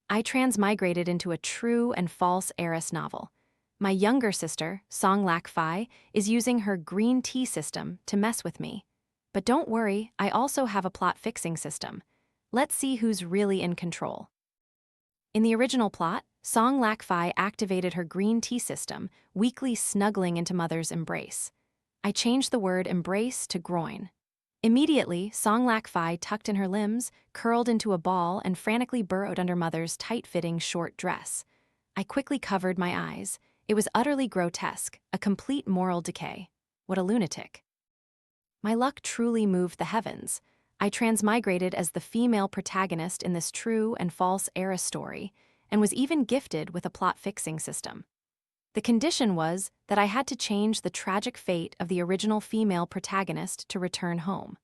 I transmigrated into a true and false heiress novel. My younger sister, Lac Phi, is using her green tea system to mess with me. But don't worry, I also have a plot-fixing system. Let's see who's really in control. In the original plot, Lac Phi activated her green tea system, weakly snuggling into Mother's embrace. I changed the word embrace to groin. Immediately, Lac Phi tucked in her limbs, curled into a ball, and frantically burrowed under Mother's tight-fitting short dress. I quickly covered my eyes. It was utterly grotesque, a complete moral decay. What a lunatic. My luck truly moved the heavens. I transmigrated as the female protagonist in this true and false heiress story, and was even gifted with a plot-fixing system. The condition was that I had to change the tragic fate of the original female protagonist to return home.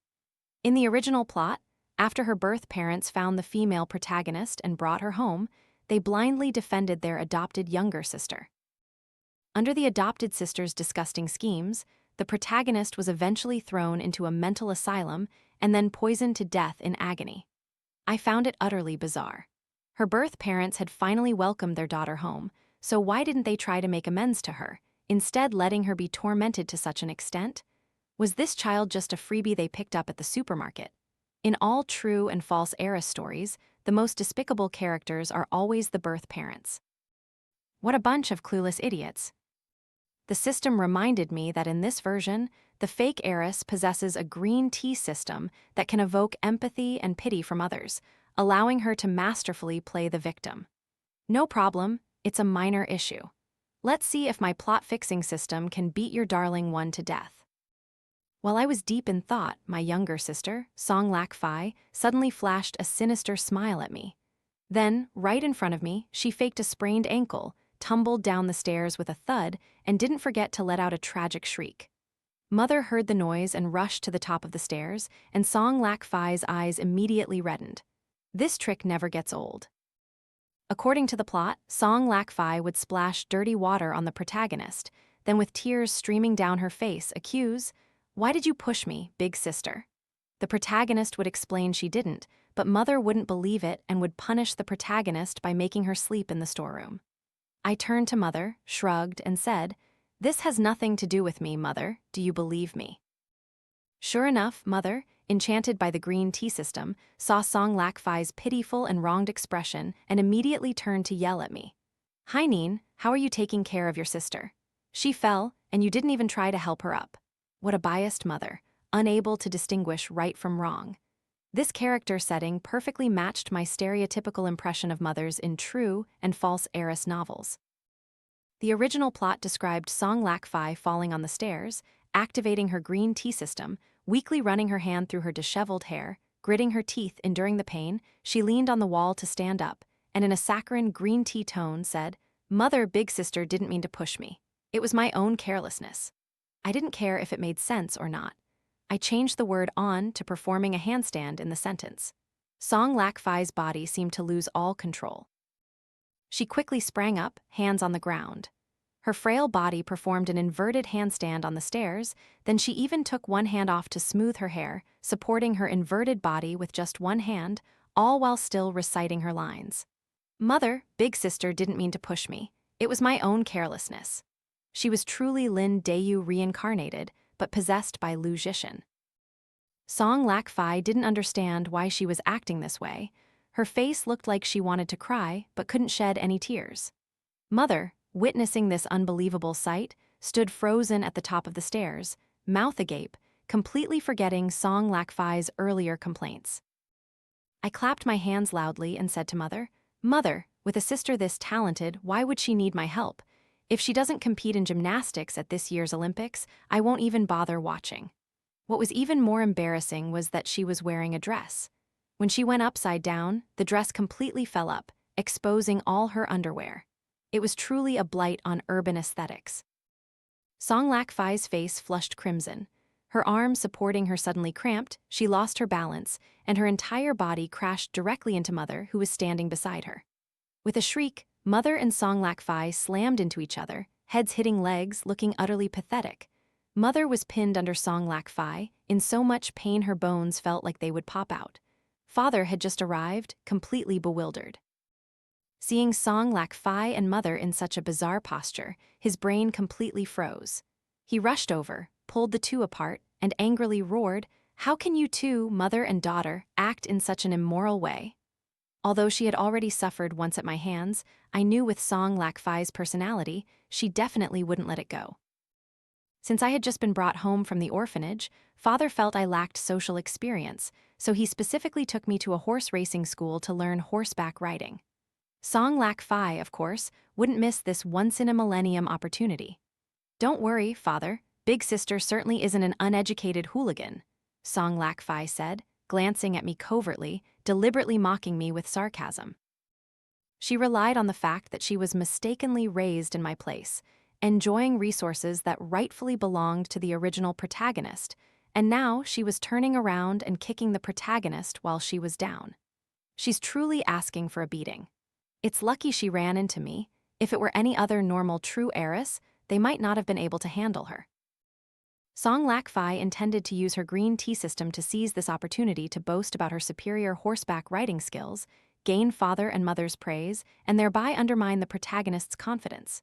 In the original plot, after her birth parents found the female protagonist and brought her home, they blindly defended their adopted younger sister. Under the adopted sister's disgusting schemes, the protagonist was eventually thrown into a mental asylum and then poisoned to death in agony. I found it utterly bizarre. Her birth parents had finally welcomed their daughter home, so why didn't they try to make amends to her, instead letting her be tormented to such an extent? Was this child just a freebie they picked up at the supermarket? In all true and false heiress stories, the most despicable characters are always the birth parents. What a bunch of clueless idiots. The system reminded me that in this version, the fake heiress possesses a green tea system that can evoke empathy and pity from others, allowing her to masterfully play the victim. No problem, it's a minor issue. Let's see if my plot-fixing system can beat your darling one to death. While I was deep in thought, my younger sister, Lac Phi, suddenly flashed a sinister smile at me. Then, right in front of me, she faked a sprained ankle, tumbled down the stairs with a thud, and didn't forget to let out a tragic shriek. Mother heard the noise and rushed to the top of the stairs, and Lac Phi's eyes immediately reddened. This trick never gets old. According to the plot, Lac Phi would splash dirty water on the protagonist, then with tears streaming down her face accuse, "Why did you push me, big sister?" The protagonist would explain she didn't, but Mother wouldn't believe it and would punish the protagonist by making her sleep in the storeroom. I turned to Mother, shrugged, and said, "This has nothing to do with me, Mother. Do you believe me?" Sure enough, Mother, enchanted by the green tea system, saw Lac Phi's pitiful and wronged expression and immediately turned to yell at me. "Hi, Neen, how are you taking care of your sister? She fell, and you didn't even try to help her up." What a biased mother, unable to distinguish right from wrong. This character setting perfectly matched my stereotypical impression of mothers in true and false heiress novels. The original plot described Lac Phi falling on the stairs, activating her green tea system, weakly running her hand through her disheveled hair, gritting her teeth enduring the pain. She leaned on the wall to stand up, and in a saccharine green tea tone said, "Mother, big sister didn't mean to push me. It was my own carelessness." I didn't care if it made sense or not. I changed the word "on" to performing a handstand in the sentence. Lac Phi's body seemed to lose all control. She quickly sprang up, hands on the ground. Her frail body performed an inverted handstand on the stairs, then she even took one hand off to smooth her hair, supporting her inverted body with just one hand, all while still reciting her lines. "Mother, big sister didn't mean to push me. It was my own carelessness." She was truly Lin Dayu reincarnated, but possessed by Lu Zhishan. Lac Phi didn't understand why she was acting this way. Her face looked like she wanted to cry, but couldn't shed any tears. Mother, witnessing this unbelievable sight, stood frozen at the top of the stairs, mouth agape, completely forgetting Lac Phi's earlier complaints. I clapped my hands loudly and said to Mother, "Mother, with a sister this talented, why would she need my help? If she doesn't compete in gymnastics at this year's Olympics, I won't even bother watching." What was even more embarrassing was that she was wearing a dress. When she went upside down, the dress completely fell up, exposing all her underwear. It was truly a blight on urban aesthetics. Lac Phi's face flushed crimson. Her arms supporting her suddenly cramped, she lost her balance, and her entire body crashed directly into Mother, who was standing beside her. With a shriek, Mother and Lac Phi slammed into each other, heads hitting legs, looking utterly pathetic. Mother was pinned under Lac Phi, in so much pain her bones felt like they would pop out. Father had just arrived, completely bewildered. Seeing Song Lac Phi and Mother in such a bizarre posture, his brain completely froze. He rushed over, pulled the two apart, and angrily roared, "How can you two, mother and daughter, act in such an immoral way?" Although she had already suffered once at my hands, I knew with Song Lac Phi's personality, she definitely wouldn't let it go. Since I had just been brought home from the orphanage, Father felt I lacked social experience, so he specifically took me to a horse racing school to learn horseback riding. Song Lac Phi, of course, wouldn't miss this once-in-a-millennium opportunity. "Don't worry, Father, Big Sister certainly isn't an uneducated hooligan," Song Lac Phi said, glancing at me covertly, deliberately mocking me with sarcasm. She relied on the fact that she was mistakenly raised in my place, enjoying resources that rightfully belonged to the original protagonist, and now she was turning around and kicking the protagonist while she was down. She's truly asking for a beating. It's lucky she ran into me. If it were any other normal true heiress, they might not have been able to handle her. Song Lac Phi intended to use her green tea system to seize this opportunity to boast about her superior horseback riding skills, gain father and mother's praise, and thereby undermine the protagonist's confidence.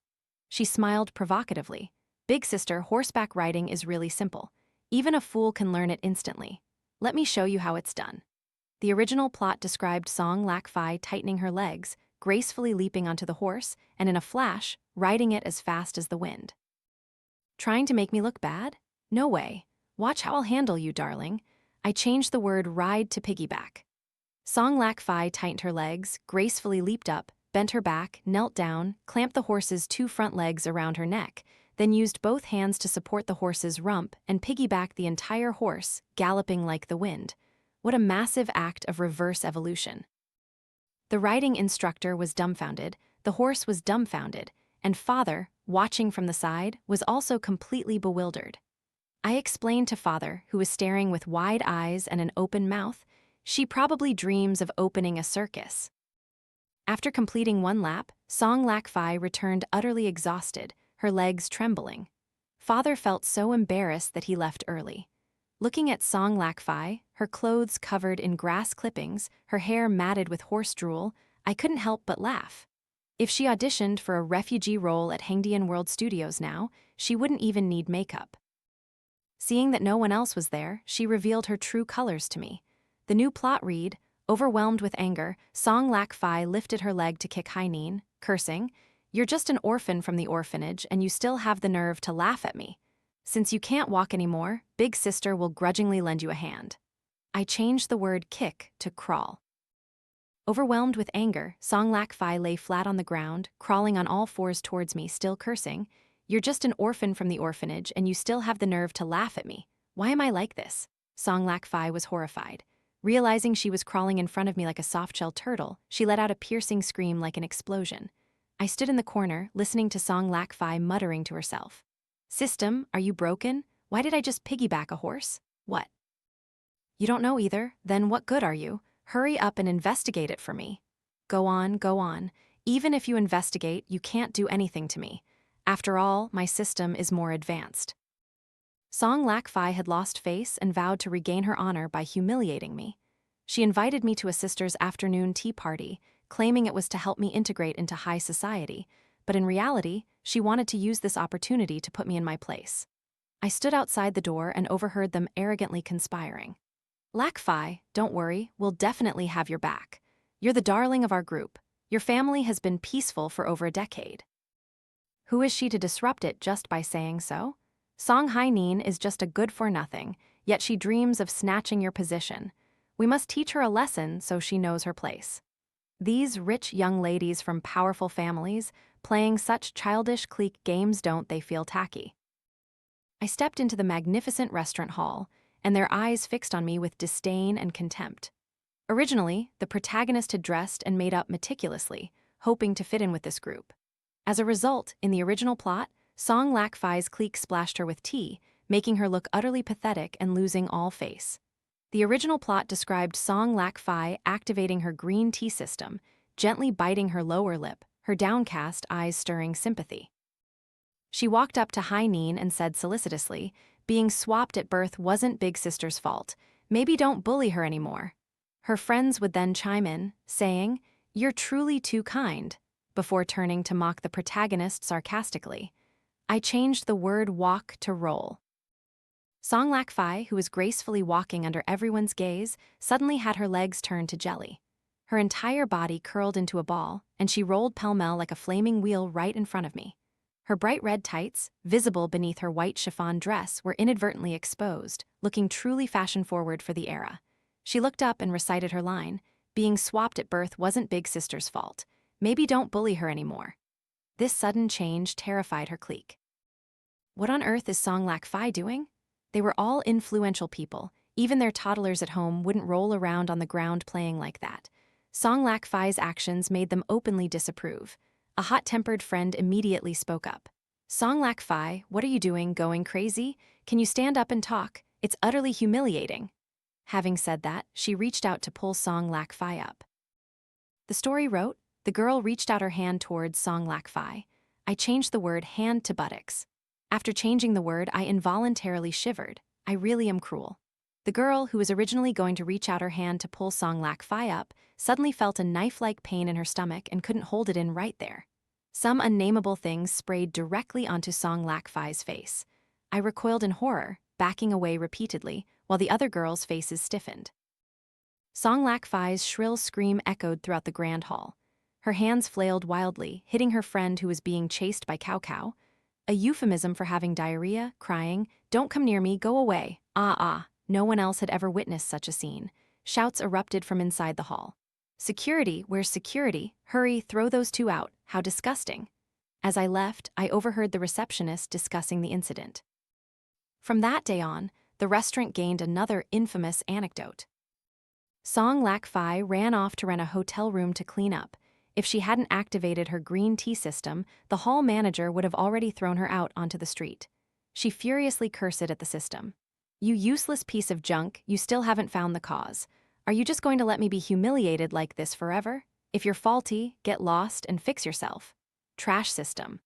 She smiled provocatively. "Big Sister, horseback riding is really simple. Even a fool can learn it instantly. Let me show you how it's done." The original plot described Song Lac Phi tightening her legs, gracefully leaping onto the horse, and in a flash, riding it as fast as the wind. Trying to make me look bad? No way. Watch how I'll handle you, darling. I changed the word ride to piggyback. Song Lac Phi tightened her legs, gracefully leaped up, bent her back, knelt down, clamped the horse's two front legs around her neck, then used both hands to support the horse's rump and piggybacked the entire horse, galloping like the wind. What a massive act of reverse evolution. The riding instructor was dumbfounded, the horse was dumbfounded, and Father, watching from the side, was also completely bewildered. I explained to Father, who was staring with wide eyes and an open mouth, "She probably dreams of opening a circus." After completing one lap, Song Lac Phi returned utterly exhausted, her legs trembling. Father felt so embarrassed that he left early. Looking at Song Lac Phi, her clothes covered in grass clippings, her hair matted with horse drool, I couldn't help but laugh. If she auditioned for a refugee role at Hangdian World Studios now, she wouldn't even need makeup. Seeing that no one else was there, she revealed her true colors to me. The new plot read, overwhelmed with anger, Song Lac Phi lifted her leg to kick Hainin, cursing, "You're just an orphan from the orphanage and you still have the nerve to laugh at me. Since you can't walk anymore, Big Sister will grudgingly lend you a hand." I changed the word kick to crawl. Overwhelmed with anger, Song Lac Phi lay flat on the ground, crawling on all fours towards me, still cursing, "You're just an orphan from the orphanage and you still have the nerve to laugh at me. Why am I like this?" Song Lac Phi was horrified. Realizing she was crawling in front of me like a soft-shell turtle, she let out a piercing scream like an explosion. I stood in the corner, listening to Song Lac Phi muttering to herself. "System, are you broken? Why did I just piggyback a horse? What? You don't know either? Then what good are you? Hurry up and investigate it for me." Go on, go on. Even if you investigate, you can't do anything to me. After all, my system is more advanced." Song Lac Phi had lost face and vowed to regain her honor by humiliating me. She invited me to a sister's afternoon tea party, claiming it was to help me integrate into high society, but in reality, she wanted to use this opportunity to put me in my place. I stood outside the door and overheard them arrogantly conspiring. "Lac Phi, don't worry, we'll definitely have your back. You're the darling of our group. Your family has been peaceful for over a decade. Who is she to disrupt it just by saying so? Song Hainin is just a good-for-nothing, yet she dreams of snatching your position. We must teach her a lesson so she knows her place. These rich young ladies from powerful families, playing such childish clique games, don't they feel tacky?" I stepped into the magnificent restaurant hall, and their eyes fixed on me with disdain and contempt. Originally, the protagonist had dressed and made up meticulously, hoping to fit in with this group. As a result, in the original plot, Song Lac Phi's clique splashed her with tea, making her look utterly pathetic and losing all face. The original plot described Song Lac Phi activating her green tea system, gently biting her lower lip, her downcast eyes stirring sympathy. She walked up to Hainin and said solicitously, "Being swapped at birth wasn't Big Sister's fault. Maybe don't bully her anymore." Her friends would then chime in, saying, "You're truly too kind," before turning to mock the protagonist sarcastically. I changed the word walk to roll. Song Lac Phi, who was gracefully walking under everyone's gaze, suddenly had her legs turned to jelly. Her entire body curled into a ball, and she rolled pell-mell like a flaming wheel right in front of me. Her bright red tights, visible beneath her white chiffon dress, were inadvertently exposed, looking truly fashion-forward for the era. She looked up and recited her line, "Being swapped at birth wasn't Big Sister's fault. Maybe don't bully her anymore." This sudden change terrified her clique. What on earth is Song Lac Phi doing? They were all influential people. Even their toddlers at home wouldn't roll around on the ground playing like that. Song Lac Phi's actions made them openly disapprove. A hot-tempered friend immediately spoke up. "Song Lac Phi, what are you doing, going crazy? Can you stand up and talk? It's utterly humiliating." Having said that, she reached out to pull Song Lac Phi up. The story wrote, the girl reached out her hand towards Song Lac Phi. I changed the word hand to buttocks. After changing the word, I involuntarily shivered. I really am cruel. The girl, who was originally going to reach out her hand to pull Song Lac Phi up, suddenly felt a knife-like pain in her stomach and couldn't hold it in right there. Some unnameable things sprayed directly onto Song Lac Phi's face. I recoiled in horror, backing away repeatedly, while the other girls' faces stiffened. Song Lac Phi's shrill scream echoed throughout the grand hall. Her hands flailed wildly, hitting her friend who was being chased by Cow Cow. A euphemism for having diarrhea, crying, "Don't come near me, go away, ah. No one else had ever witnessed such a scene. Shouts erupted from inside the hall. "Security, where's security? Hurry, throw those two out, how disgusting." As I left, I overheard the receptionist discussing the incident. From that day on, the restaurant gained another infamous anecdote. Song Lac Phi ran off to rent a hotel room to clean up. If she hadn't activated her green tea system, the hall manager would have already thrown her out onto the street. She furiously cursed at the system. "You useless piece of junk, you still haven't found the cause. Are you just going to let me be humiliated like this forever? If you're faulty, get lost and fix yourself. Trash system."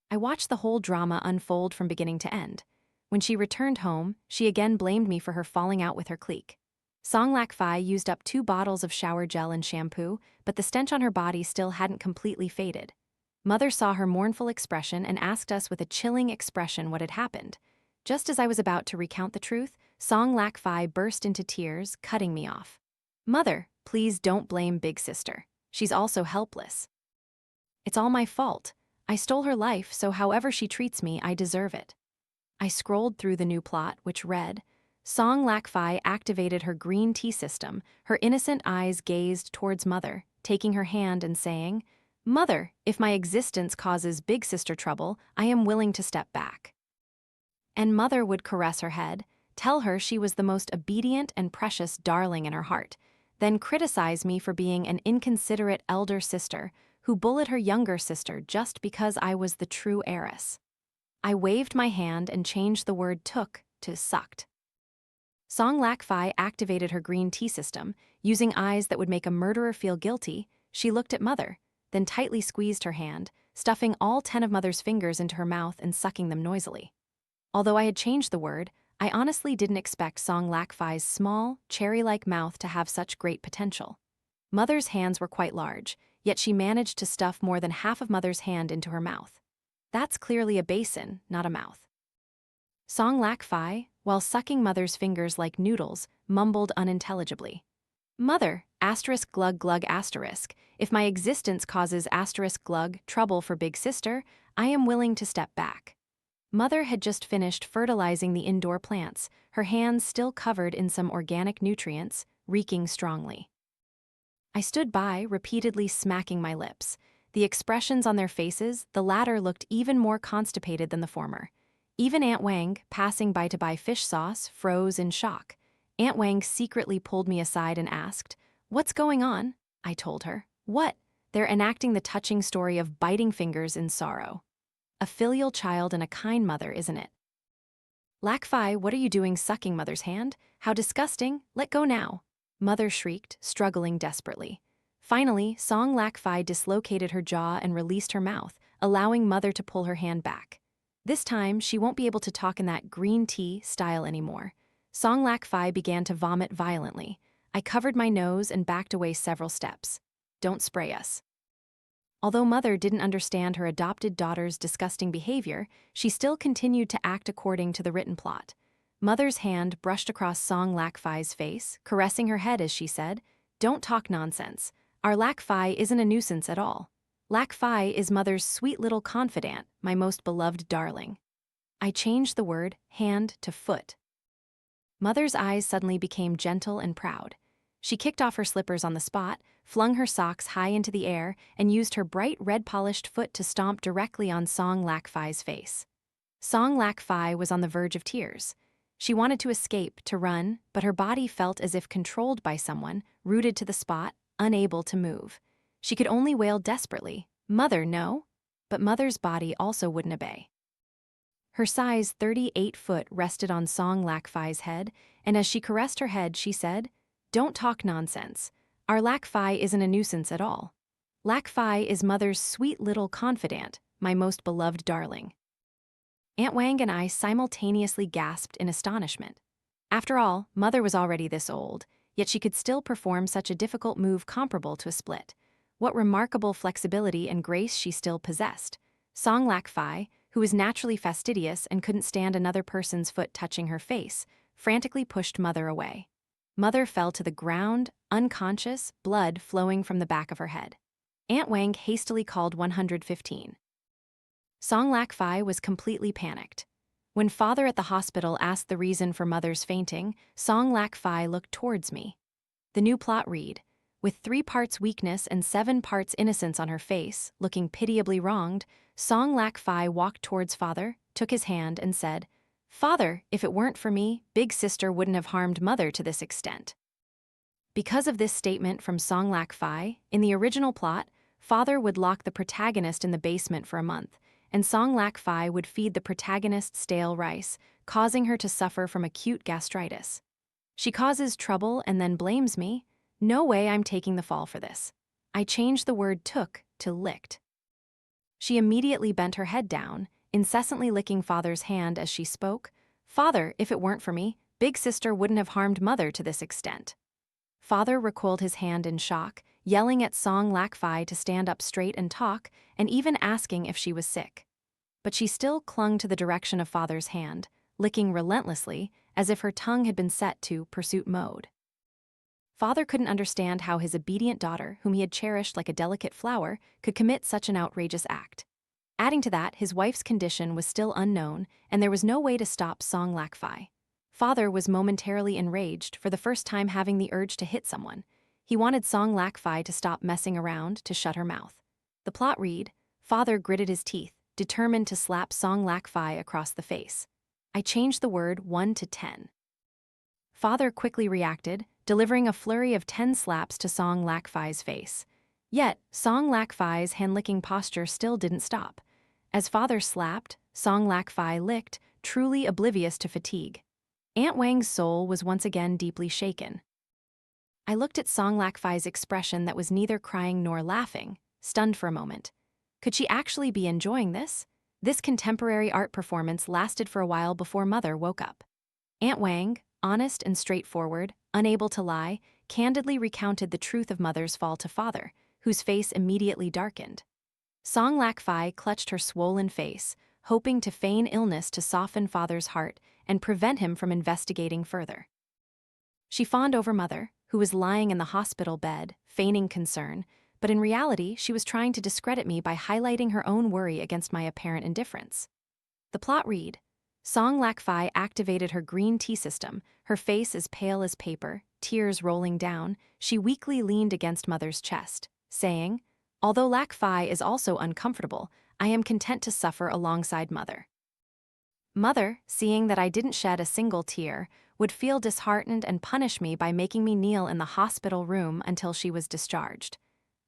I watched the whole drama unfold from beginning to end. When she returned home, she again blamed me for her falling out with her clique. Song Lac Phi used up 2 bottles of shower gel and shampoo, but the stench on her body still hadn't completely faded. Mother saw her mournful expression and asked us with a chilling expression what had happened. Just as I was about to recount the truth, Song Lac Phi burst into tears, cutting me off. "Mother, please don't blame Big Sister. She's also helpless. It's all my fault. I stole her life, so however she treats me, I deserve it." I scrolled through the new plot, which read, Song Lac Phi activated her green tea system. Her innocent eyes gazed towards Mother, taking her hand and saying, "Mother, if my existence causes Big Sister trouble, I am willing to step back." And Mother would caress her head, tell her she was the most obedient and precious darling in her heart, then criticize me for being an inconsiderate elder sister who bullied her younger sister just because I was the true heiress. I waved my hand and changed the word took to sucked. Song Lac Phi activated her green tea system. Using eyes that would make a murderer feel guilty, she looked at Mother, then tightly squeezed her hand, stuffing all 10 of Mother's fingers into her mouth and sucking them noisily. Although I had changed the word, I honestly didn't expect Song Lac Phi's small, cherry-like mouth to have such great potential. Mother's hands were quite large, yet she managed to stuff more than half of Mother's hand into her mouth. That's clearly a basin, not a mouth. Song Lac Phi, while sucking Mother's fingers like noodles, mumbled unintelligibly. "Mother, asterisk glug glug asterisk, if my existence causes asterisk glug trouble for Big Sister, I am willing to step back." Mother had just finished fertilizing the indoor plants, her hands still covered in some organic nutrients, reeking strongly. I stood by, repeatedly smacking my lips. The expressions on their faces, the latter looked even more constipated than the former. Even Aunt Wang, passing by to buy fish sauce, froze in shock. Aunt Wang secretly pulled me aside and asked, "What's going on?" I told her. "What?" "They're enacting the touching story of biting fingers in sorrow. A filial child and a kind mother, isn't it?" "Lac Phi, what are you doing sucking Mother's hand? How disgusting! Let go now." Mother shrieked, struggling desperately. Finally, Song Lac Phi dislocated her jaw and released her mouth, allowing Mother to pull her hand back. This time, she won't be able to talk in that green tea style anymore. Song Lac Phi began to vomit violently. I covered my nose and backed away several steps. don't spray us. Although Mother didn't understand her adopted daughter's disgusting behavior, she still continued to act according to the written plot. Mother's hand brushed across Song Lac Phi's face, caressing her head as she said, "Don't talk nonsense. Our Lac Phi isn't a nuisance at all. Lac Phi is Mother's sweet little confidant, my most beloved darling." I changed the word hand to foot. Mother's eyes suddenly became gentle and proud. She kicked off her slippers on the spot, flung her socks high into the air, and used her bright red-polished foot to stomp directly on Song Lac Phi's face. Song Lac Phi was on the verge of tears. She wanted to escape, to run, but her body felt as if controlled by someone, rooted to the spot, unable to move. She could only wail desperately, "Mother, no!" But Mother's body also wouldn't obey. Her size 38 foot rested on Song Lac Phi's head, and as she caressed her head, she said, "Don't talk nonsense. Our Lac Phi isn't a nuisance at all. Lac Phi is Mother's sweet little confidant, my most beloved darling." Aunt Wang and I simultaneously gasped in astonishment. After all, Mother was already this old, yet she could still perform such a difficult move comparable to a split. What remarkable flexibility and grace she still possessed. Song Lac Phi, who was naturally fastidious and couldn't stand another person's foot touching her face, frantically pushed Mother away. Mother fell to the ground, unconscious, blood flowing from the back of her head. Aunt Wang hastily called 115. Song Lac Phi was completely panicked. When Father at the hospital asked the reason for Mother's fainting, Song Lac Phi looked towards me. The new plot read, with 3 parts weakness and 7 parts innocence on her face, looking pitiably wronged, Song Lac Phi walked towards Father, took his hand, and said, "Father, if it weren't for me, Big Sister wouldn't have harmed Mother to this extent." Because of this statement from Song Lac Phi, in the original plot, Father would lock the protagonist in the basement for a month, and Song Lac Phi would feed the protagonist stale rice, causing her to suffer from acute gastritis. She causes trouble and then blames me. No way I'm taking the fall for this. I changed the word took to licked. She immediately bent her head down, incessantly licking Father's hand as she spoke. "Father, if it weren't for me, Big Sister wouldn't have harmed Mother to this extent." Father recoiled his hand in shock, yelling at Song Lac Phi to stand up straight and talk, and even asking if she was sick. But she still clung to the direction of Father's hand, licking relentlessly, as if her tongue had been set to pursuit mode. Father couldn't understand how his obedient daughter, whom he had cherished like a delicate flower, could commit such an outrageous act. Adding to that, his wife's condition was still unknown, and there was no way to stop Song Lac Phi. Father was momentarily enraged, for the first time having the urge to hit someone. He wanted Song Lac Phi to stop messing around, to shut her mouth. The plot read, Father gritted his teeth, determined to slap Song Lac Phi across the face. I changed the word 1 to 10. Father quickly reacted, delivering a flurry of 10 slaps to Song Lac Phi's face. Yet, Song Lac Phi's hand-licking posture still didn't stop. As Father slapped, Song Lac Phi licked, truly oblivious to fatigue. Aunt Wang's soul was once again deeply shaken. I looked at Song Lac Phi's expression that was neither crying nor laughing, stunned for a moment. Could she actually be enjoying this? This contemporary art performance lasted for a while before Mother woke up. Aunt Wang, honest and straightforward, unable to lie, candidly recounted the truth of Mother's fall to Father, whose face immediately darkened. Song Lac Phi clutched her swollen face, hoping to feign illness to soften Father's heart and prevent him from investigating further. She fawned over Mother, who was lying in the hospital bed, feigning concern, but in reality she was trying to discredit me by highlighting her own worry against my apparent indifference. The plot read, Song Lac Phi activated her green tea system, her face as pale as paper, tears rolling down. She weakly leaned against Mother's chest, saying, "Although Lac Phi is also uncomfortable, I am content to suffer alongside Mother." Mother, seeing that I didn't shed a single tear, would feel disheartened and punish me by making me kneel in the hospital room until she was discharged.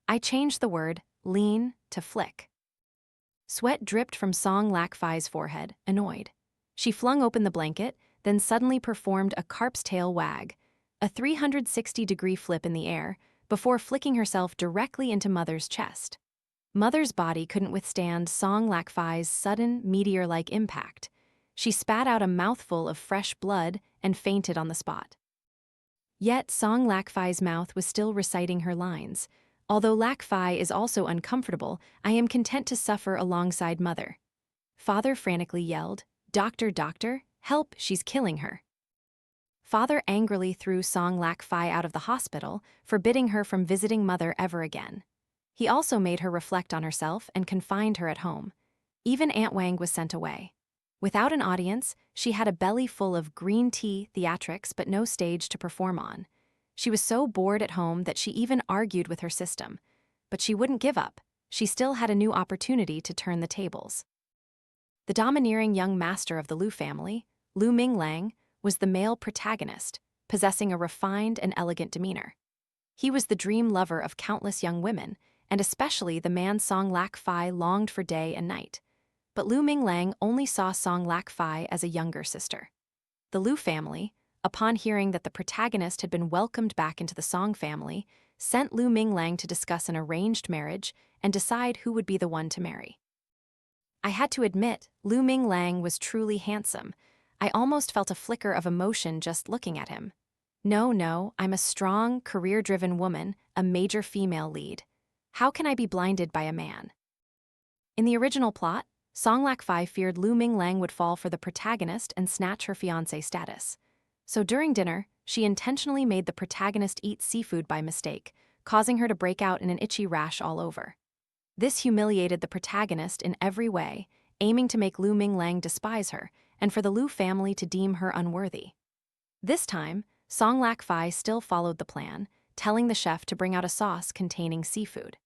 I changed the word lean to flick. Sweat dripped from Song Lac Phi's forehead, annoyed. She flung open the blanket, then suddenly performed a carp's tail wag, a 360-degree flip in the air, before flicking herself directly into Mother's chest. Mother's body couldn't withstand Song Lac Phi's sudden, meteor-like impact. She spat out a mouthful of fresh blood and fainted on the spot. Yet Song Lac Phi's mouth was still reciting her lines, Although Lac Phi is also uncomfortable, I am content to suffer alongside mother. Father frantically yelled, "Doctor, doctor, help, she's killing her." Father angrily threw Song Lac Phi out of the hospital, forbidding her from visiting mother ever again. He also made her reflect on herself and confined her at home. Even Aunt Wang was sent away. Without an audience, she had a belly full of green tea theatrics but no stage to perform on. She was so bored at home that she even argued with her system. But she wouldn't give up. She still had a new opportunity to turn the tables. The domineering young master of the Liu family, Lu Minglang, was the male protagonist, possessing a refined and elegant demeanor. He was the dream lover of countless young women, and especially the man Song Lac Phi longed for day and night. But Lu Minglang only saw Song Lac Phi as a younger sister. The Liu family, upon hearing that the protagonist had been welcomed back into the Song family, sent Lu Minglang to discuss an arranged marriage and decide who would be the one to marry. I had to admit, Lu Minglang was truly handsome. I almost felt a flicker of emotion just looking at him. No, I'm a strong, career-driven woman, a major female lead. How can I be blinded by a man? In the original plot, Song Lac Phi feared Lu Minglang would fall for the protagonist and snatch her fiancé status. So during dinner, she intentionally made the protagonist eat seafood by mistake, causing her to break out in an itchy rash all over. This humiliated the protagonist in every way, aiming to make Lu Minglang despise her, and for the Liu family to deem her unworthy. This time, Song Lac Phi still followed the plan, telling the chef to bring out a sauce containing seafood.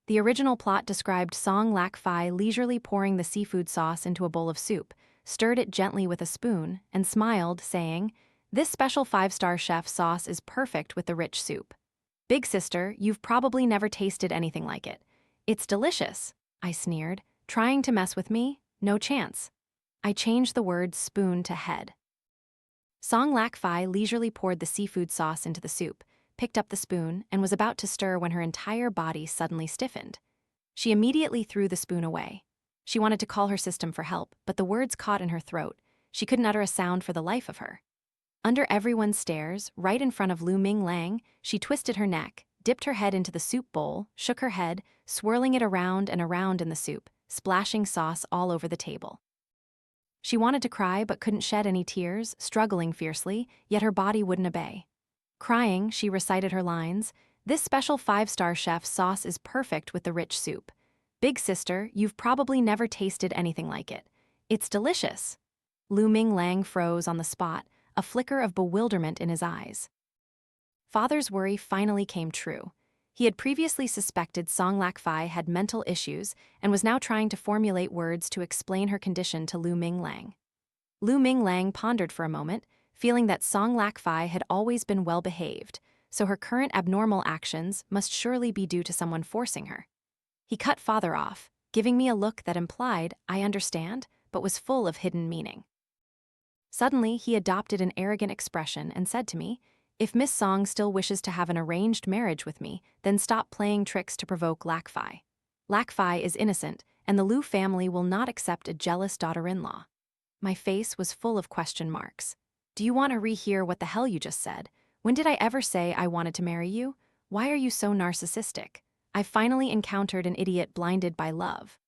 The original plot described Song Lac Phi leisurely pouring the seafood sauce into a bowl of soup, stirred it gently with a spoon, and smiled, saying, "This special 5-star chef sauce is perfect with the rich soup. Big sister, you've probably never tasted anything like it. It's delicious," I sneered. "Trying to mess with me? No chance." I changed the word spoon to head. Song Lac Phi leisurely poured the seafood sauce into the soup, picked up the spoon, and was about to stir when her entire body suddenly stiffened. She immediately threw the spoon away. She wanted to call her system for help, but the words caught in her throat. She couldn't utter a sound for the life of her. Under everyone's stares, right in front of Lu Minglang, she twisted her neck, dipped her head into the soup bowl, shook her head, swirling it around and around in the soup, splashing sauce all over the table. She wanted to cry but couldn't shed any tears, struggling fiercely, yet her body wouldn't obey. Crying, she recited her lines, "This special 5-star chef's sauce is perfect with the rich soup. Big sister, you've probably never tasted anything like it. It's delicious." Lu Minglang froze on the spot, a flicker of bewilderment in his eyes. Father's worry finally came true. He had previously suspected Song Lac Phi had mental issues and was now trying to formulate words to explain her condition to Lu Minglang. Lu Minglang pondered for a moment, feeling that Song Lac Phi had always been well-behaved, so her current abnormal actions must surely be due to someone forcing her. He cut Father off, giving me a look that implied, "I understand," but was full of hidden meaning. Suddenly, he adopted an arrogant expression and said to me, "If Miss Song still wishes to have an arranged marriage with me, then stop playing tricks to provoke Lac Phi. Lac Phi is innocent, and the Liu family will not accept a jealous daughter-in-law." My face was full of question marks. "Do you want to rehear what the hell you just said? When did I ever say I wanted to marry you? Why are you so narcissistic? I finally encountered an idiot blinded by love."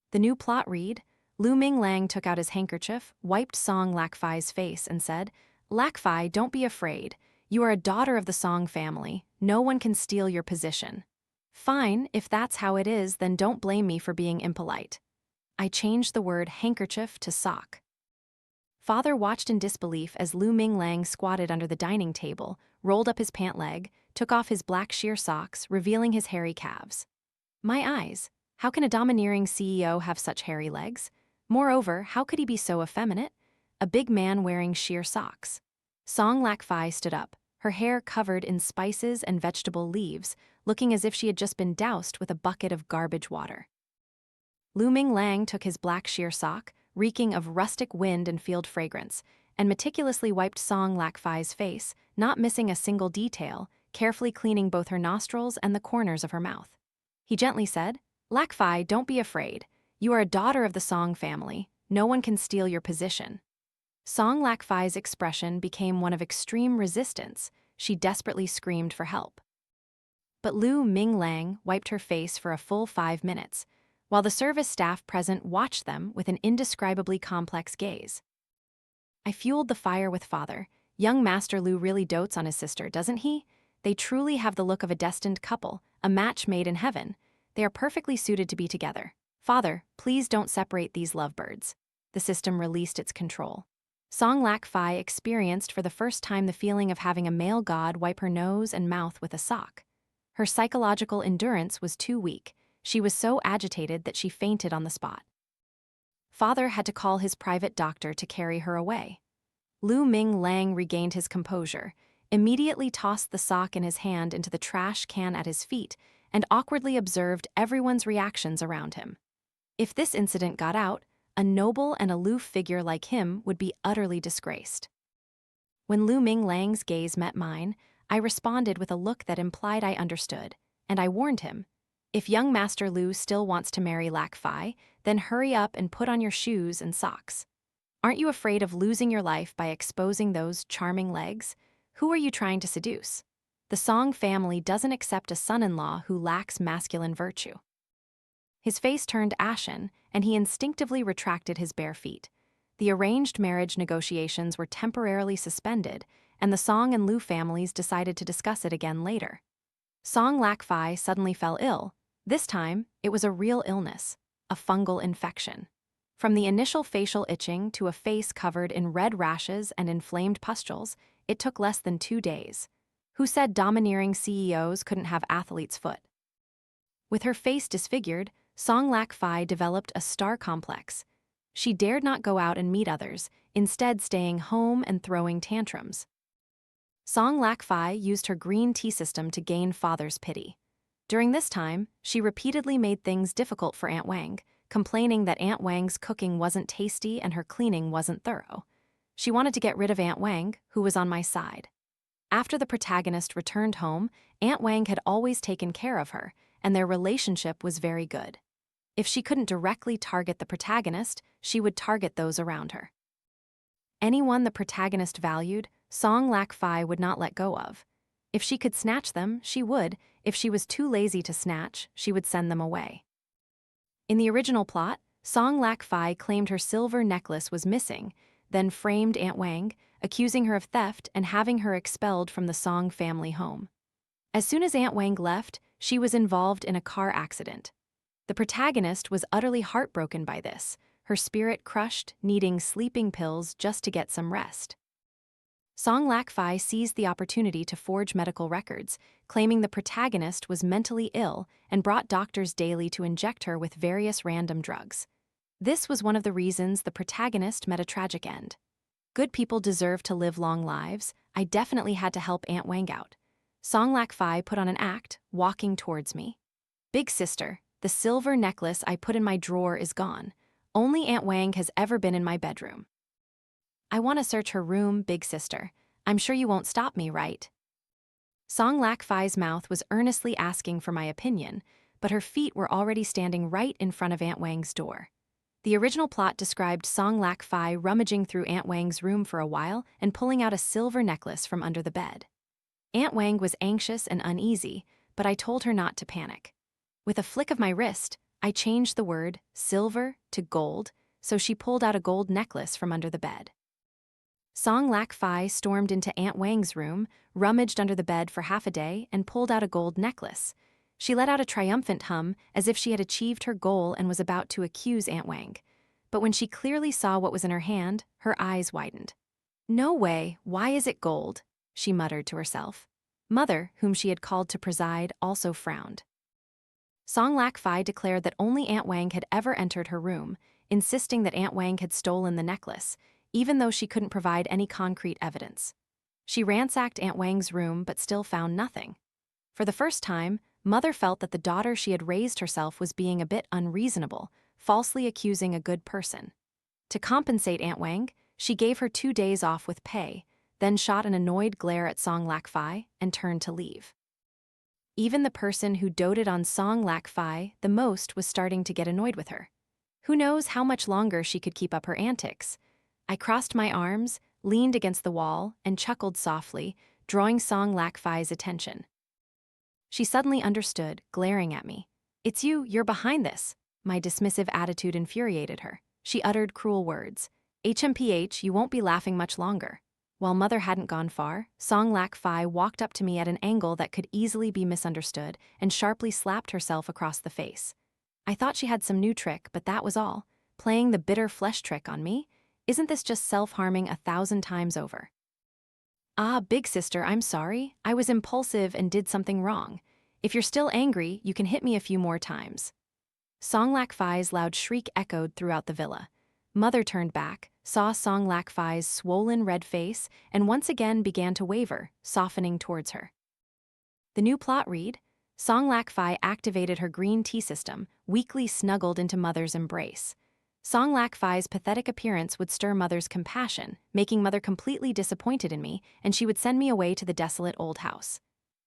The new plot read, Lu Minglang took out his handkerchief, wiped Song Lac Phi's face, and said, "Lac Phi, don't be afraid. You are a daughter of the Song family. No one can steal your position." "Fine, if that's how it is, then don't blame me for being impolite." I changed the word handkerchief to sock. Father watched in disbelief as Lu Minglang squatted under the dining table, rolled up his pant leg, took off his black sheer socks, revealing his hairy calves. My eyes! How can a domineering CEO have such hairy legs? Moreover, how could he be so effeminate? A big man wearing sheer socks. Song Lac Phi stood up, her hair covered in spices and vegetable leaves, looking as if she had just been doused with a bucket of garbage water. Lu Minglang took his black sheer sock, reeking of rustic wind and field fragrance, and meticulously wiped Song Lac Phi's face, not missing a single detail, carefully cleaning both her nostrils and the corners of her mouth. He gently said, "Lac Phi, don't be afraid. You are a daughter of the Song family. No one can steal your position." Song Lac Phi's expression became one of extreme resistance. She desperately screamed for help. But Lu Ming Lang wiped her face for a full 5 minutes, while the service staff present watched them with an indescribably complex gaze. I fueled the fire with father. Young Master Lu really dotes on his sister, doesn't he? They truly have the look of a destined couple, a match made in heaven. They are perfectly suited to be together. Father, please don't separate these lovebirds. The system released its control. Song Lac Phi experienced for the first time the feeling of having a male god wipe her nose and mouth with a sock. Her psychological endurance was too weak. She was so agitated that she fainted on the spot. Father had to call his private doctor to carry her away. Lu Ming Lang regained his composure, immediately tossed the sock in his hand into the trash can at his feet, and awkwardly observed everyone's reactions around him. If this incident got out, a noble and aloof figure like him would be utterly disgraced. When Lu Ming Lang's gaze met mine, I responded with a look that implied I understood, and I warned him, if young Master Lu still wants to marry Lac Phi, then hurry up and put on your shoes and socks. Aren't you afraid of losing your life by exposing those charming legs? Who are you trying to seduce? The Song family doesn't accept a son-in-law who lacks masculine virtue. His face turned ashen, and he instinctively retracted his bare feet. The arranged marriage negotiations were temporarily suspended, and the Song and Lu families decided to discuss it again later. Song Lac Phi suddenly fell ill. This time, it was a real illness, a fungal infection. From the initial facial itching to a face covered in red rashes and inflamed pustules, it took less than 2 days. Who said domineering CEOs couldn't have athlete's foot? With her face disfigured, Song Lac Phi developed a star complex. She dared not go out and meet others, instead staying home and throwing tantrums. Song Lac Phi used her green tea system to gain father's pity. During this time, she repeatedly made things difficult for Aunt Wang, complaining that Aunt Wang's cooking wasn't tasty and her cleaning wasn't thorough. She wanted to get rid of Aunt Wang, who was on my side. After the protagonist returned home, Aunt Wang had always taken care of her, and their relationship was very good. If she couldn't directly target the protagonist, she would target those around her. Anyone the protagonist valued, Song Lac Phi would not let go of. If she could snatch them, she would. If she was too lazy to snatch, she would send them away. In the original plot, Song Lac Phi claimed her silver necklace was missing, then framed Aunt Wang, accusing her of theft and having her expelled from the Song family home. As soon as Aunt Wang left, she was involved in a car accident. The protagonist was utterly heartbroken by this, her spirit crushed, needing sleeping pills just to get some rest. Song Lac Phi seized the opportunity to forge medical records, claiming the protagonist was mentally ill and brought doctors daily to inject her with various random drugs. This was one of the reasons the protagonist met a tragic end. Good people deserve to live long lives. I definitely had to help Aunt Wang out. Song Lac Phi put on an act, walking towards me. Big sister, the silver necklace I put in my drawer is gone. Only Aunt Wang has ever been in my bedroom. I want to search her room, big sister. I'm sure you won't stop me, right? Song Lac Phi's mouth was earnestly asking for my opinion, but her feet were already standing right in front of Aunt Wang's door. The original plot described Song Lac Phi rummaging through Aunt Wang's room for a while and pulling out a silver necklace from under the bed. Aunt Wang was anxious and uneasy, but I told her not to panic. With a flick of my wrist, I changed the word silver to gold, so she pulled out a gold necklace from under the bed. Song Lac Phi stormed into Aunt Wang's room, rummaged under the bed for half a day, and pulled out a gold necklace. She let out a triumphant hum, as if she had achieved her goal and was about to accuse Aunt Wang. But when she clearly saw what was in her hand, her eyes widened. "No way, why is it gold?" she muttered to herself. Mother, whom she had called to preside, also frowned. Song Lac Phi declared that only Aunt Wang had ever entered her room, insisting that Aunt Wang had stolen the necklace, even though she couldn't provide any concrete evidence. She ransacked Aunt Wang's room but still found nothing. For the first time, Mother felt that the daughter she had raised herself was being a bit unreasonable, falsely accusing a good person. To compensate Aunt Wang, she gave her 2 days off with pay, then shot an annoyed glare at Song Lac Phi and turned to leave. Even the person who doted on Song Lac Phi the most was starting to get annoyed with her. Who knows how much longer she could keep up her antics? I crossed my arms, leaned against the wall, and chuckled softly, drawing Song Lac Phi's attention. She suddenly understood, glaring at me. "It's you, you're behind this." My dismissive attitude infuriated her. She uttered cruel words. "HMPH, you won't be laughing much longer." While Mother hadn't gone far, Song Lac Phi walked up to me at an angle that could easily be misunderstood and sharply slapped herself across the face. I thought she had some new trick, but that was all. Playing the bitter flesh trick on me? Isn't this just self-harming 1,000 times over? "Ah, big sister, I'm sorry. I was impulsive and did something wrong. If you're still angry, you can hit me a few more times." Song Lac Phi's loud shriek echoed throughout the villa. Mother turned back, saw Song Lac Phi's swollen red face, and once again began to waver, softening towards her. The new plot read: Song Lac Phi activated her green tea system, weakly snuggled into Mother's embrace. Song Lac Phi's pathetic appearance would stir Mother's compassion, making Mother completely disappointed in me, and she would send me away to the desolate old house.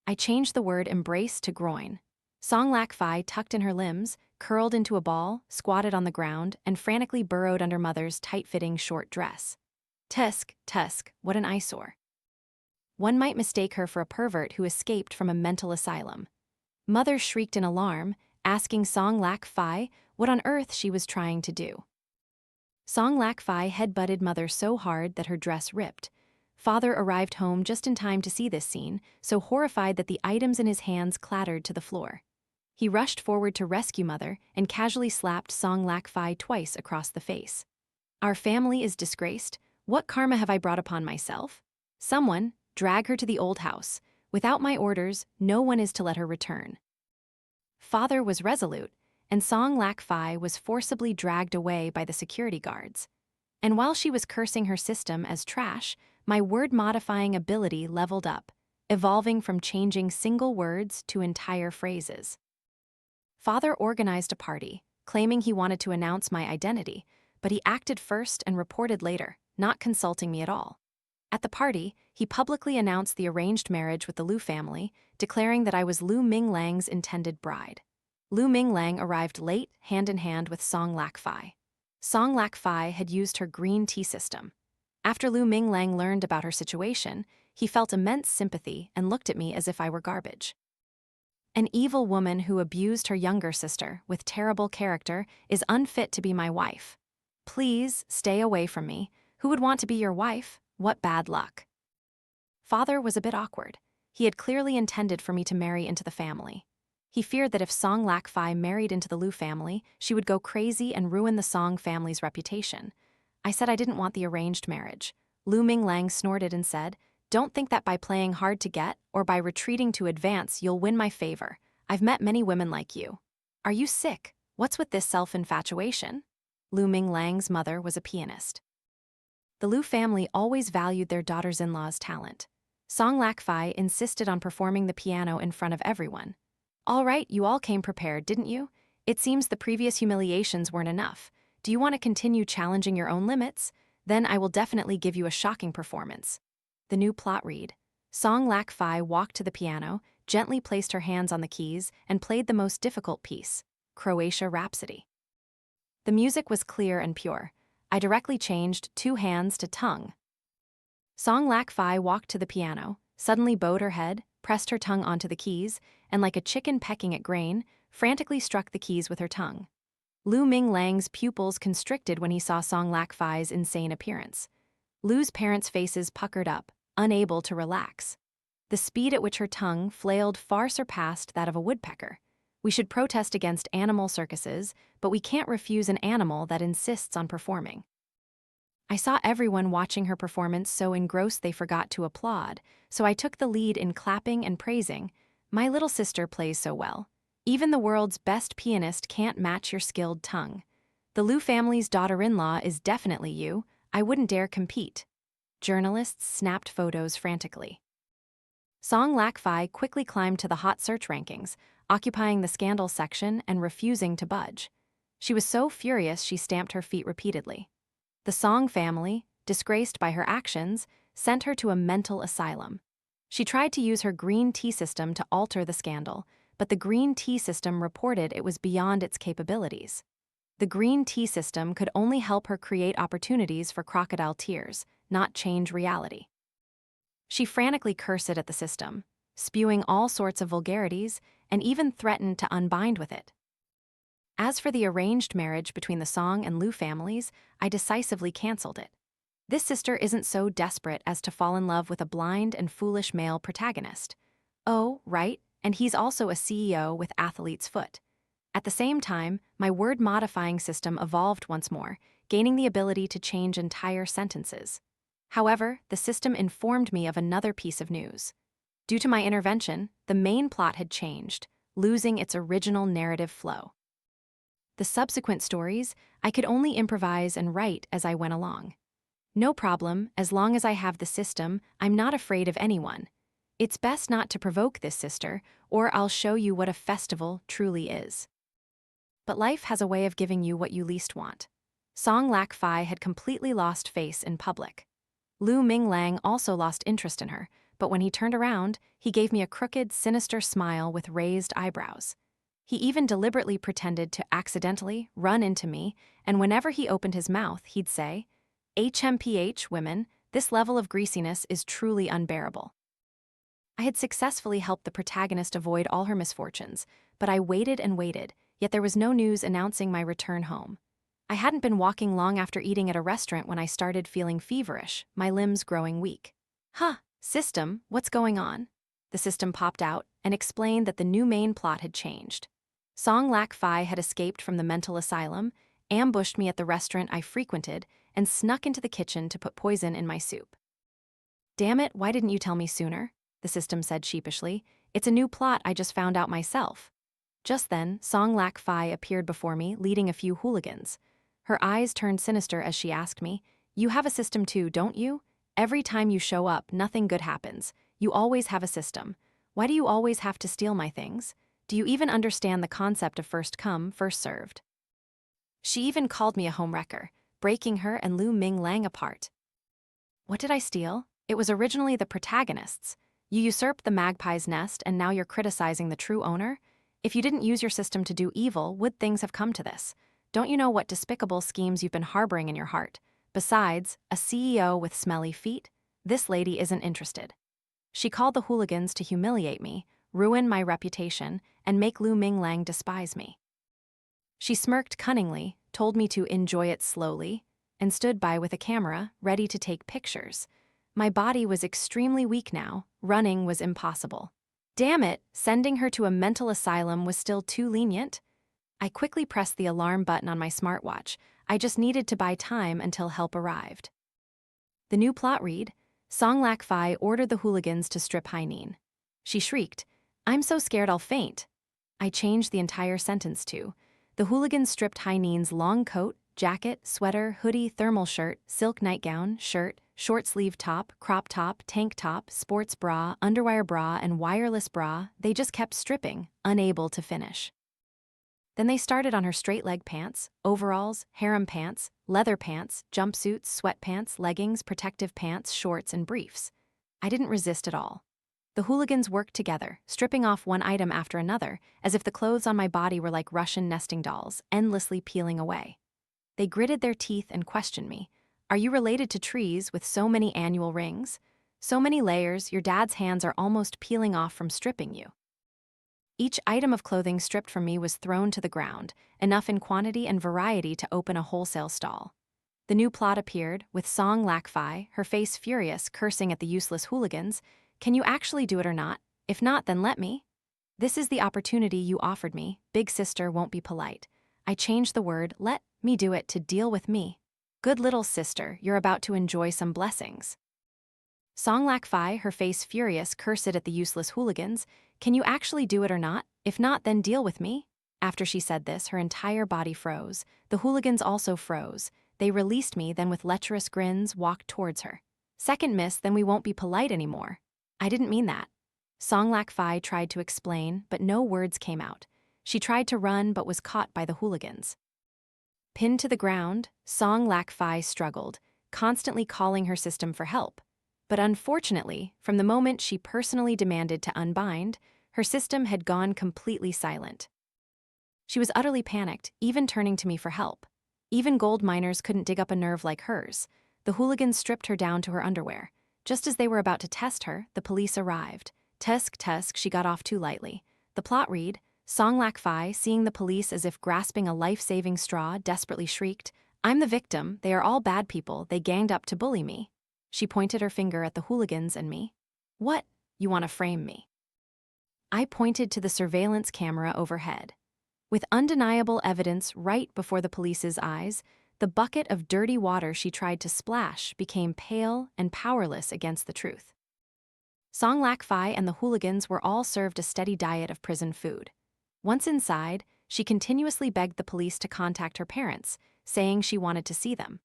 I changed the word embrace to groin. Song Lac Phi tucked in her limbs, curled into a ball, squatted on the ground, and frantically burrowed under Mother's tight-fitting short dress. Tusk, tusk, what an eyesore. One might mistake her for a pervert who escaped from a mental asylum. Mother shrieked in alarm, asking Song Lac Phi what on earth she was trying to do. Song Lac Phi headbutted Mother so hard that her dress ripped. Father arrived home just in time to see this scene, so horrified that the items in his hands clattered to the floor. He rushed forward to rescue Mother and casually slapped Song Lac Phi twice across the face. "Our family is disgraced. What karma have I brought upon myself? Someone, drag her to the old house. Without my orders, no one is to let her return." Father was resolute, and Song Lac Phi was forcibly dragged away by the security guards. And while she was cursing her system as trash, my word-modifying ability leveled up, evolving from changing single words to entire phrases. Father organized a party, claiming he wanted to announce my identity, but he acted first and reported later, not consulting me at all. At the party, he publicly announced the arranged marriage with the Liu family, declaring that I was Liu Minglang's intended bride. Liu Minglang arrived late, hand in hand with Song Lac Phi. Song Lac Phi had used her green tea system. After Liu Minglang learned about her situation, he felt immense sympathy and looked at me as if I were garbage. "An evil woman who abused her younger sister with terrible character is unfit to be my wife. Please stay away from me. Who would want to be your wife? What bad luck." Father was a bit awkward. He had clearly intended for me to marry into the family. He feared that if Song Lac Phi married into the Liu family, she would go crazy and ruin the Song family's reputation. I said I didn't want the arranged marriage. Liu Minglang snorted and said, "Don't think that by playing hard to get or by retreating to advance you'll win my favor. I've met many women like you." "Are you sick? What's with this self-infatuation?" Liu Minglang's mother was a pianist. The Liu family always valued their daughters-in-law's talent. Song Lac Phi insisted on performing the piano in front of everyone. "All right, you all came prepared, didn't you? It seems the previous humiliations weren't enough. Do you want to continue challenging your own limits? Then I will definitely give you a shocking performance." The new plot read: Song Lac Phi walked to the piano, gently placed her hands on the keys, and played the most difficult piece, Croatia Rhapsody. The music was clear and pure. I directly changed 2 hands to tongue. Song Lac Phi walked to the piano, suddenly bowed her head, pressed her tongue onto the keys, and like a chicken pecking at grain, frantically struck the keys with her tongue. Liu Minglang's pupils constricted when he saw Song Lac Phi's insane appearance. Liu's parents' faces puckered up, unable to relax. The speed at which her tongue flailed far surpassed that of a woodpecker. We should protest against animal circuses, but we can't refuse an animal that insists on performing. I saw everyone watching her performance so engrossed they forgot to applaud, so I took the lead in clapping and praising. "My little sister plays so well. Even the world's best pianist can't match your skilled tongue. The Liu family's daughter-in-law is definitely you. I wouldn't dare compete." Journalists snapped photos frantically. Song Lac Phi quickly climbed to the hot search rankings, occupying the scandal section and refusing to budge. She was so furious she stamped her feet repeatedly. The Song family, disgraced by her actions, sent her to a mental asylum. She tried to use her green tea system to alter the scandal, but the green tea system reported it was beyond its capabilities. The green tea system could only help her create opportunities for crocodile tears, not change reality. She frantically cursed at the system. spewing all sorts of vulgarities, and even threatened to unbind with it. As for the arranged marriage between the Song and Liu families, I decisively canceled it. This sister isn't so desperate as to fall in love with a blind and foolish male protagonist. Oh, right, and he's also a CEO with athlete's foot. At the same time, my word-modifying system evolved once more, gaining the ability to change entire sentences. However, the system informed me of another piece of news. Due to my intervention, the main plot had changed, losing its original narrative flow. The subsequent stories, I could only improvise and write as I went along. No problem, as long as I have the system, I'm not afraid of anyone. It's best not to provoke this sister, or I'll show you what a festival truly is. But life has a way of giving you what you least want. Song Lac Phi had completely lost face in public. Liu Minglang also lost interest in her, but when he turned around, he gave me a crooked, sinister smile with raised eyebrows. He even deliberately pretended to accidentally run into me, and whenever he opened his mouth, he'd say, "HMPH, women, this level of greasiness is truly unbearable." I had successfully helped the protagonist avoid all her misfortunes, but I waited and waited, yet there was no news announcing my return home. I hadn't been walking long after eating at a restaurant when I started feeling feverish, my limbs growing weak. System, what's going on? The system popped out and explained that the new main plot had changed. Song Lac Phi had escaped from the mental asylum, ambushed me at the restaurant I frequented, and snuck into the kitchen to put poison in my soup. "Damn it, why didn't you tell me sooner?" the system said sheepishly. "It's a new plot I just found out myself." Just then, Song Lac Phi appeared before me, leading a few hooligans. Her eyes turned sinister as she asked me, "You have a system too, don't you? Every time you show up, nothing good happens. You always have a system. Why do you always have to steal my things? Do you even understand the concept of first come, first served?" She even called me a homewrecker, breaking her and Liu Minglang apart. What did I steal? It was originally the protagonist's. You usurped the magpie's nest and now you're criticizing the true owner? If you didn't use your system to do evil, would things have come to this? Don't you know what despicable schemes you've been harboring in your heart? Besides, a CEO with smelly feet? This lady isn't interested. She called the hooligans to humiliate me, ruin my reputation, and make Liu Minglang despise me. She smirked cunningly, told me to enjoy it slowly, and stood by with a camera, ready to take pictures. My body was extremely weak now, running was impossible. Damn it, sending her to a mental asylum was still too lenient. I quickly pressed the alarm button on my smartwatch. I just needed to buy time until help arrived. The new plot read, Song Lac Phi ordered the hooligans to strip Hainin. She shrieked, "I'm so scared I'll faint." I changed the entire sentence to, the hooligans stripped Hainin's long coat, jacket, sweater, hoodie, thermal shirt, silk nightgown, shirt, short-sleeve top, crop top, tank top, sports bra, underwire bra, and wireless bra. They just kept stripping, unable to finish. Then they started on her straight-leg pants, overalls, harem pants, leather pants, jumpsuits, sweatpants, leggings, protective pants, shorts, and briefs. I didn't resist at all. The hooligans worked together, stripping off one item after another, as if the clothes on my body were like Russian nesting dolls, endlessly peeling away. They gritted their teeth and questioned me. "Are you related to trees with so many annual rings? So many layers, your dad's hands are almost peeling off from stripping you." Each item of clothing stripped from me was thrown to the ground, enough in quantity and variety to open a wholesale stall. The new plot appeared, with Song Lac Phi, her face furious, cursing at the useless hooligans. "Can you actually do it or not? If not, then let me." "This is the opportunity you offered me. Big sister won't be polite." I changed the word, "let me do it," to "deal with me." "Good little sister, you're about to enjoy some blessings." Song Lac Phi, her face furious, cursed at the useless hooligans. "Can you actually do it or not? If not, then deal with me." After she said this, her entire body froze. The hooligans also froze. They released me, then with lecherous grins walked towards her. "Second miss, then we won't be polite anymore." I didn't mean that. Song Lac Phi tried to explain, but no words came out. She tried to run, but was caught by the hooligans. Pinned to the ground, Song Lac Phi struggled, constantly calling her system for help. But unfortunately, from the moment she personally demanded to unbind, her system had gone completely silent. She was utterly panicked, even turning to me for help. Even gold miners couldn't dig up a nerve like hers. The hooligans stripped her down to her underwear. Just as they were about to test her, the police arrived. Tusk tusk, she got off too lightly. The plot read, Song Lac Phi, seeing the police as if grasping a life-saving straw, desperately shrieked, I'm the victim, they are all bad people, they ganged up to bully me. She pointed her finger at the hooligans and me. What? You want to frame me? I pointed to the surveillance camera overhead. With undeniable evidence right before the police's eyes, the bucket of dirty water she tried to splash became pale and powerless against the truth. Song Lac Phi and the hooligans were all served a steady diet of prison food. Once inside, she continuously begged the police to contact her parents, saying she wanted to see them.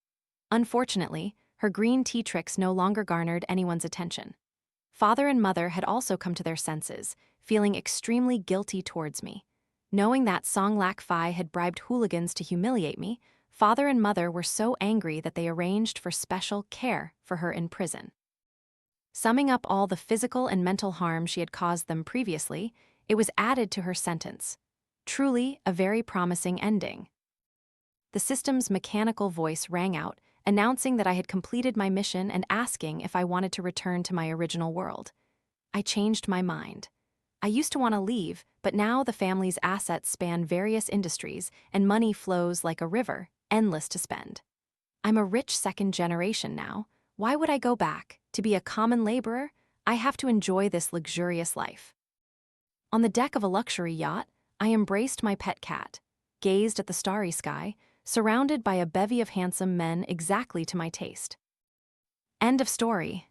Unfortunately, her green tea tricks no longer garnered anyone's attention. Father and mother had also come to their senses, feeling extremely guilty towards me. Knowing that Song Lac Phi had bribed hooligans to humiliate me, father and mother were so angry that they arranged for special care for her in prison. Summing up all the physical and mental harm she had caused them previously, it was added to her sentence. Truly a very promising ending. The system's mechanical voice rang out, announcing that I had completed my mission and asking if I wanted to return to my original world. I changed my mind. I used to want to leave, but now the family's assets span various industries and money flows like a river, endless to spend. I'm a rich second generation now. Why would I go back? To be a common laborer? I have to enjoy this luxurious life. On the deck of a luxury yacht, I embraced my pet cat, gazed at the starry sky, surrounded by a bevy of handsome men exactly to my taste. End of story.